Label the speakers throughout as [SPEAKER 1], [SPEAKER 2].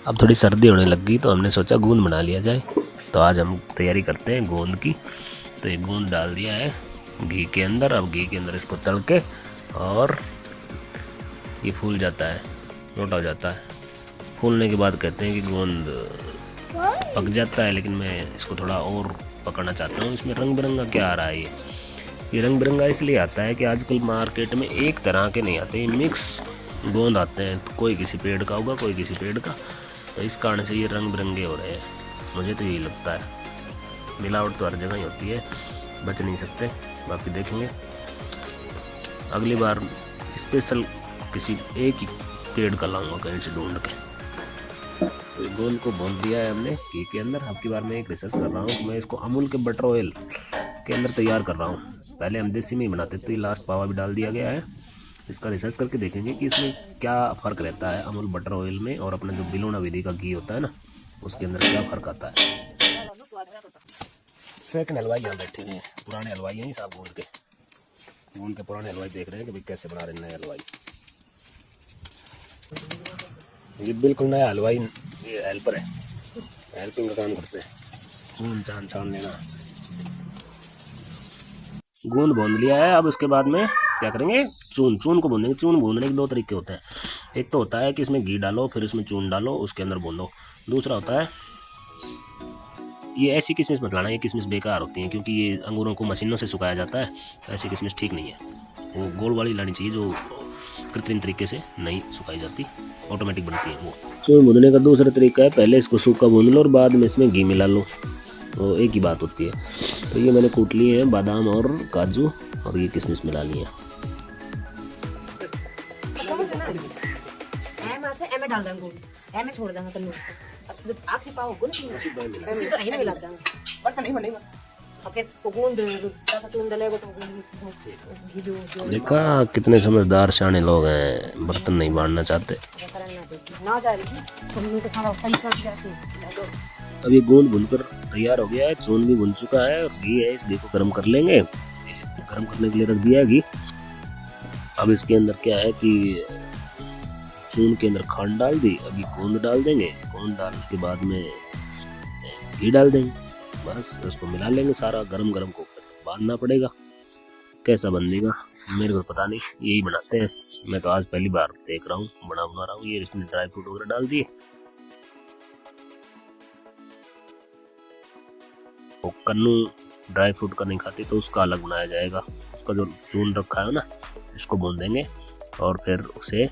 [SPEAKER 1] अब थोड़ी सर्दी होने लग गई तो हमने सोचा गूंद बना लिया जाए। तो आज हम तैयारी करते हैं गूंद की। तो ये गूंद डाल दिया है घी के अंदर। अब घी के अंदर इसको तल के और ये फूल जाता है, मोटा हो जाता है। फूलने के बाद कहते हैं कि गूंद पक जाता है, लेकिन मैं इसको थोड़ा और पकड़ना चाहता हूँ। इसमें रंग बिरंगा क्या आ रहा है, ये रंग बिरंगा इसलिए आता है कि आजकल मार्केट में एक तरह के नहीं आते, ये मिक्स गोंद आते हैं। तो कोई किसी पेड़ का होगा, कोई किसी पेड़ का, तो इस कारण से ये रंग बिरंगे हो रहे हैं। मुझे तो यही लगता है। मिलावट तो हर जगह ही होती है, बच नहीं सकते। बाकी देखेंगे अगली बार स्पेशल किसी एक ही पेड़ का लाऊंगा कहीं से ढूंढ के। तो ये गोंद को भून दिया है हमने घी के अंदर। अब की बार मैं एक रिसर्च कर रहा हूँ, मैं इसको अमूल के बटर ऑयल के अंदर तैयार कर रहा हूँ। पहले हम देसी में ही बनाते, तो ये लास्ट पावा भी डाल दिया गया है। इसका रिसर्च करके देखेंगे कि इसमें क्या फ़र्क रहता है अमूल बटर ऑयल में और अपना जो बिलोना विधि का घी होता है ना, उसके अंदर क्या फ़र्क आता है। सेकंड हलवाई यहाँ बैठे हुए हैं, पुराने हलवाई हैं साहब, गूंद के पुराने हलवाई देख रहे हैं कि भाई कैसे बना रहे हैं नए हलवाई। ये बिल्कुल नया हलवाई, ये हेल्पर है, हेल्पिंग का काम करते हैं। गूंद छान लेना। गूंद भून लिया है। अब उसके बाद में क्या करेंगे, चून को भूनेंगे। चून भूनने के दो तरीके होते हैं। एक तो होता है कि इसमें घी डालो, फिर इसमें चून डालो, उसके अंदर भूनो। दूसरा होता है ये ऐसी किशमिश मत लाना, ये किशमिश बेकार होती है, क्योंकि ये अंगूरों को मशीनों से सुखाया जाता है, तो ऐसी किशमिश ठीक नहीं है। वो गोल वाली लानी चाहिए जो कृत्रिम तरीके से नहीं सुखाई जाती, ऑटोमेटिक बनती है वो। चून भूनने का दूसरा तरीका है, पहले इसको सूखा भून लो और बाद में इसमें घी मिला लो, वो एक ही बात होती है। तो ये मैंने कूट लिए हैं बादाम और काजू, और ये किशमिश मिला लिए हैं। डाल देंगे, मैं छोड़ देंगे कन्नू। अब जब आखिरी पाव गुन तो आई ना मिला देंगे, बर्तन नहीं बनेगा। देखा कितने समझदार शाने लोग हैं, बर्तन नहीं बांटना चाहते। अब ये गोंद भुनकर तैयार हो गया है, चून भी भुन चुका है और घी है, इस घी को गर्म कर लेंगे। गर्म करने के लिए रख दिया है घी। अब इसके अंदर क्या है कि चून के अंदर खांड डाल दी, अभी गोंद डाल देंगे। गोंद डालने के बाद में घी डाल देंगे, बस उसको मिला लेंगे सारा। गरम गरम को बांधना पड़ेगा। कैसा बनेगा मेरे को पता नहीं, यही बनाते हैं। मैं तो आज पहली बार देख रहा हूँ, बना रहा हूँ। ये इसमें ड्राई फ्रूट वगैरह डाल दिए। वो कन्नू ड्राई फ्रूट का नहीं खाते, तो उसका अलग बनाया जाएगा। उसका जो चून रखा है ना, इसको भून देंगे और फिर उसे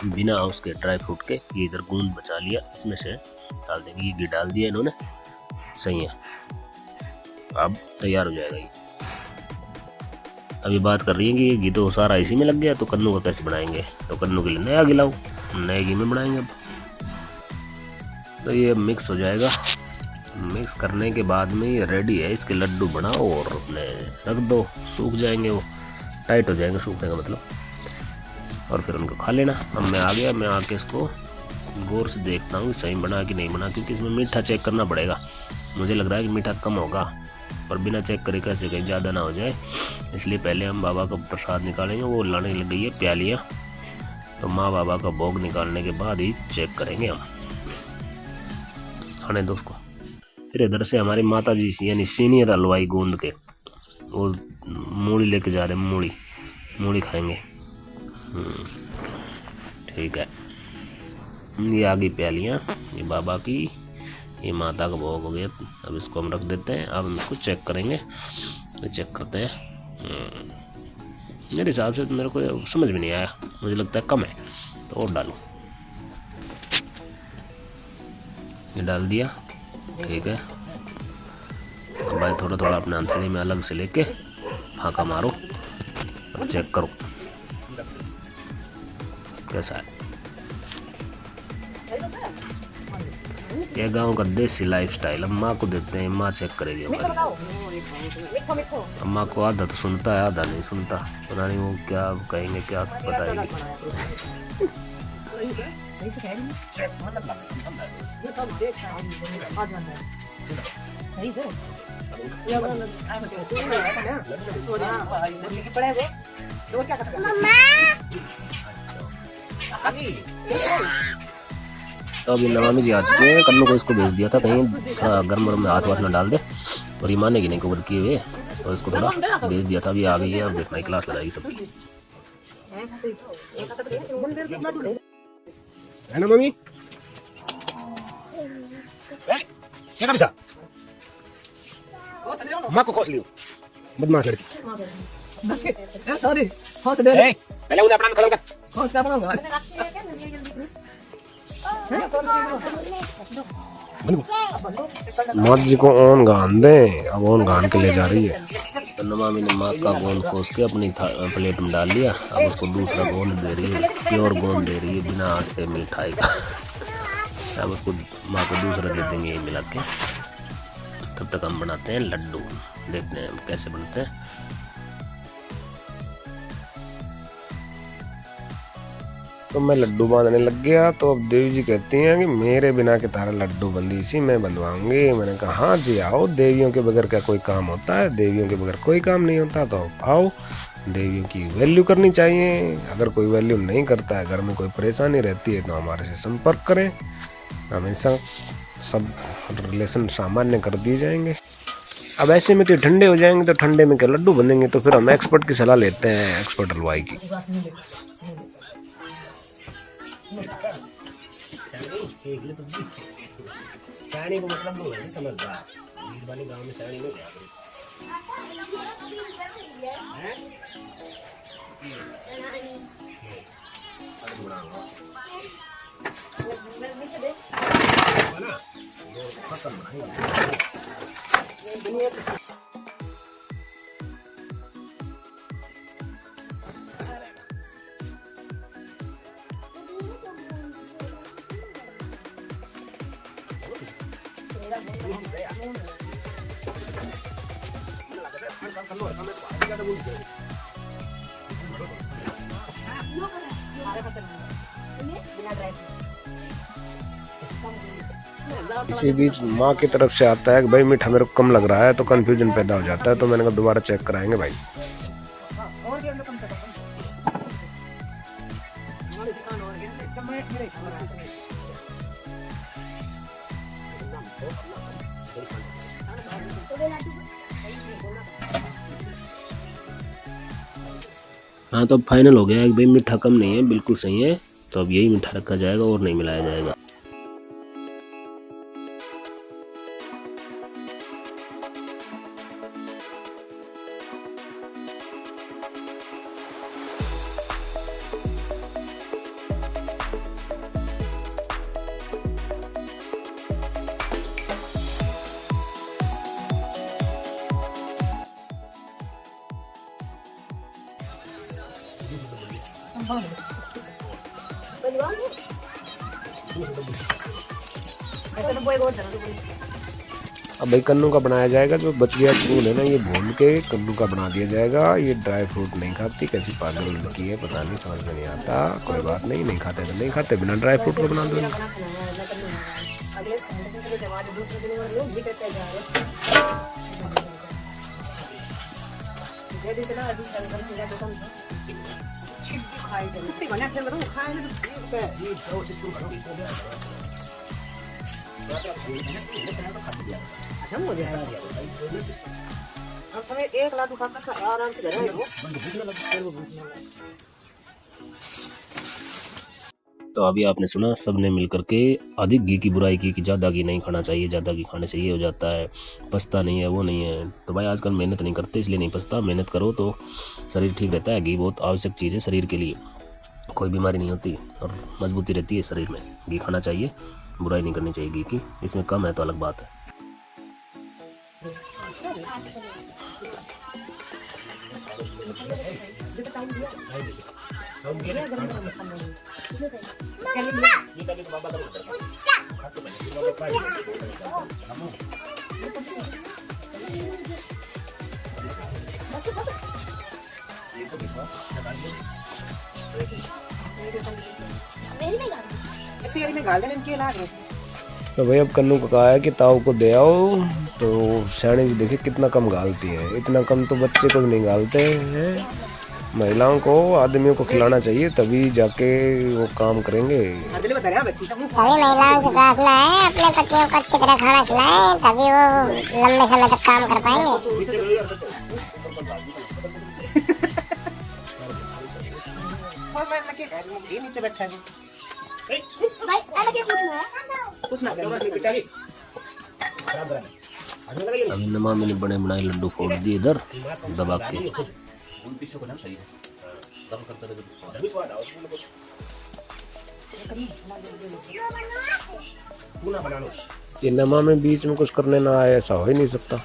[SPEAKER 1] बिना उसके ड्राई फ्रूट के, ये इधर गूंद बचा लिया, इसमें से डाल देंगे। ये घी डाल दिया इन्होंने, सही है। अब तैयार हो जाएगा ये। अभी बात कर रही है कि ये घी तो सारा इसी में लग गया, तो कन्नू का कैसे बनाएंगे। तो कन्नू के लिए नया घी लाओ, नए घी में बनाएंगे। अब तो ये मिक्स हो जाएगा। मिक्स करने के बाद में ये रेडी है। इसके लड्डू बनाओ और अपने रख दो, सूख जाएंगे, वो टाइट हो जाएंगे, सूखने का मतलब, और फिर उनको खा लेना। अब मैं आ गया, मैं आके इसको गौर से देखता हूँ सही बना कि नहीं बना, क्योंकि इसमें मीठा चेक करना पड़ेगा। मुझे लग रहा है कि मीठा कम होगा, पर बिना चेक करे कैसे कहीं ज़्यादा ना हो जाए। इसलिए पहले हम बाबा का प्रसाद निकालेंगे। वो लाने लग गई है प्यालियाँ, तो माँ बाबा का भोग निकालने के बाद ही चेक करेंगे हम। आने दो उसको। फिर इधर से हमारी माता जी यानी सीनियर हलवाई गूंद के, वो मूली लेके जा रहे हैं। मूली खाएंगे। ठीक है, ये आ गई प्यालियाँ, ये बाबा की, ये माता का भोग हो गया। अब इसको हम रख देते हैं। अब हम इसको चेक करेंगे, तो चेक करते हैं। मेरे हिसाब से तो मेरे को समझ में नहीं आया, मुझे लगता है कम है, तो और डालूं। ये डाल दिया, ठीक है। अब भाई थोड़ा थोड़ा अपने अंथड़ी में अलग से लेके फाँका मारो और चेक करो कैसा है। ये गांव का देसी लाइफस्टाइल। अम्मा को देते हैं, माँ चेक करेगी हमारी। अम्मा को आधा तो सुनता है, आधा नहीं सुनता। पता नहीं वो क्या कहेंगे, क्या बताएंगे। तो अभी नमामि जी आ चुके हैं। कन्नू को इसको भेज दिया था कहीं थोड़ा गर्म गर्म में हाथ वाथ ना डाल दे, और ये मानेगी नहीं को बद किए हुए, तो इसको थोड़ा भेज दिया था। अभी आ गई है, अब देखना ही क्लास लगाएगी सबकी। है ना मम्मी? क्या कर माँ को खोस लियो, बदमाश लड़की। पहले उन्हें अपना खत्म कर। माँ जी को ओन गान दे, अब ओन गान के ले जा रही है। तो नमामि ने माँ का गोंद खोस के अपनी प्लेट में डाल लिया। अब उसको दूसरा गोंद दे रही है, प्योर गोंद दे रही है बिना आटे मिठाई का। अब उसको माँ को दूसरा दे देंगे ये मिला के। तब तक हम बनाते हैं लड्डू, देखते हैं कैसे बनते हैं। तो मैं लड्डू बांधने लग गया, तो अब देवी जी कहती हैं कि मेरे बिना के तारा लड्डू बंदी सी मैं बनवाऊंगी। मैंने कहा हाँ जी आओ, देवियों के बगैर क्या कोई काम होता है? देवियों के बगैर कोई काम नहीं होता, तो आओ। देवियों की वैल्यू करनी चाहिए। अगर कोई वैल्यू नहीं करता है, घर में कोई परेशानी रहती है, तो हमारे से संपर्क करें। हमेशा सब रिलेशन सामान्य कर दिए जाएंगे। अब ऐसे में तो ठंडे हो जाएंगे, तो ठंडे में क्या लड्डू बनेंगे? तो फिर हम एक्सपर्ट की सलाह लेते हैं, एक्सपर्ट हलवाई की। शानी को मतलब नहीं है समझदार, वाले गांव में शानी नहीं है। इसी बीच माँ की तरफ से आता है कि भाई मीठा मेरे को कम लग रहा है, तो कंफ्यूजन पैदा हो जाता है। तो मैंने कहा दोबारा चेक कराएंगे भाई। हाँ तो अब फाइनल हो गया है कि भाई मीठा कम नहीं है, बिल्कुल सही है। तो अब यही मीठा रखा जाएगा और नहीं मिलाया जाएगा। अब भाई कन्नू का बनाया जाएगा। जो बच गया फूल है ना, ये भून के कन्नू का बना दिया जाएगा। ये ड्राई फ्रूट नहीं खाती, कैसी पागल लड़की है पता नहीं, समझ में नहीं आता। कोई बात नहीं, नहीं खाते तो नहीं खाते, बिना ड्राई फ्रूट को बना दो। एक लाख आराम से तो अभी आपने सुना, सबने मिलकर के अधिक घी की बुराई की कि ज़्यादा घी नहीं खाना चाहिए, ज़्यादा घी खाने से ये हो जाता है, पछता नहीं है, वो नहीं है। तो भाई आजकल मेहनत नहीं करते, इसलिए नहीं पछता। मेहनत करो तो शरीर ठीक रहता है। घी बहुत आवश्यक चीज़ है शरीर के लिए, कोई बीमारी नहीं होती और मजबूती रहती है शरीर में। घी खाना चाहिए, बुराई नहीं करनी चाहिए घी की। इसमें कम है तो अलग बात है। तो भाई अब कन्नू को कहा है कि ताऊ को दे आओ। तो सयानी जी देखिए कितना कम गालती है। इतना कम तो बच्चे को भी नहीं गालते हैं। महिलाओं को आदमियों को खिलाना चाहिए, तभी जाके वो काम करेंगे।
[SPEAKER 2] तभी महिलाओं से प्रार्थना है अपने पतियों को अच्छी तरह खाना खिलाएं, तभी वो लंबे समय तक काम कर पाएंगे।
[SPEAKER 1] अभी नमामि ने बने बनाए लड्डू फोड़ दिए इधर दबा के। ये नमा में बीच में कुछ करने ना आए, ऐसा हो ही नहीं सकता।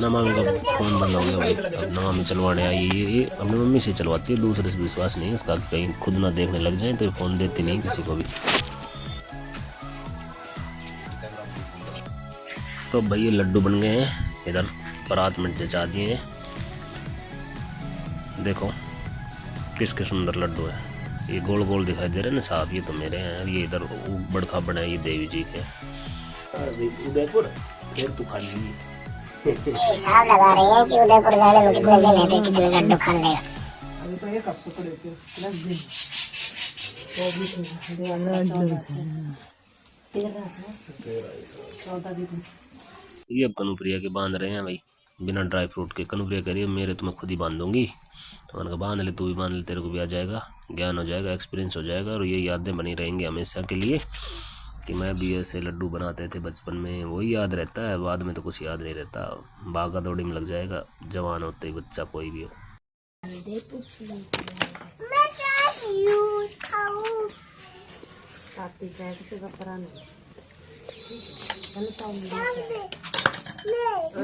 [SPEAKER 1] नमामि का फोन बंद हो गया भाई। अब नमामि चलवाने आई, ये अपनी मम्मी से चलवाती है, दूसरे से विश्वास नहीं है इसका, कहीं खुद ना देखने लग जाए तो फोन देती नहीं किसी को भी। तो भाई ये लड्डू बन गए हैं, इधर परात में जचा दिए हैं। देखो किसके सुंदर लड्डू है, ये गोल गोल दिखाई दे रहे हैं ना साहब, ये तो मेरे हैं। ये इधर बड़खा बना है, ये देवी जी के। उदयपुर तू खा ली
[SPEAKER 2] हिसाब लगा रही है कि उदयपुर जाने में कितने दिन है, कितने लड्डू खा लेगा।
[SPEAKER 3] अभी तो एक हफ्ते पड़े थे 10 दिन।
[SPEAKER 1] ये अब कनुप्रिया के बांध रहे हैं भाई, बिना ड्राई फ्रूट के। कनुप्रिया कह रही है मेरे तो मैं खुद ही बांध दूंगी, तो मैंने कहा बांध ले, तू भी बांध ले, तेरे को भी आ जाएगा, ज्ञान हो जाएगा, एक्सपीरियंस हो जाएगा, और ये यादें बनी रहेंगी हमेशा के लिए कि मैं भी ऐसे लड्डू बनाते थे बचपन में, वही याद रहता है। बाद में तो कुछ याद नहीं रहता, भागा दौड़ी में लग जाएगा जवान होते ही बच्चा कोई भी हो।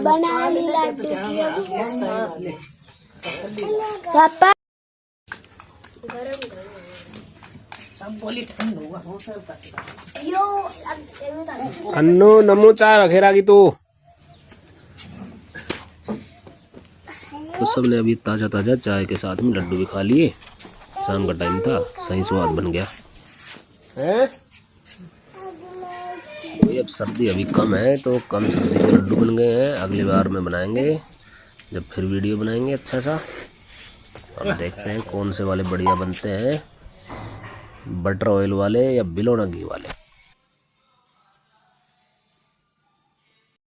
[SPEAKER 2] बना ली लड्डू
[SPEAKER 3] सब बोली ठंड होगा हो सब
[SPEAKER 1] अन्नू नमू चाय रखेरा की तू। तो सबने अभी ताजा ताजा चाय के साथ में लड्डू भी खा लिए, शाम का टाइम था, सही स्वाद बन गया है। अब सर्दी अभी कम है तो कम सर्दी के लड्डू बन गए हैं, अगली बार में बनाएंगे जब फिर वीडियो बनाएंगे अच्छा सा। अब देखते हैं कौन से वाले बढ़िया बनते हैं, बटर ऑयल वाले या बिलोना घी वाले।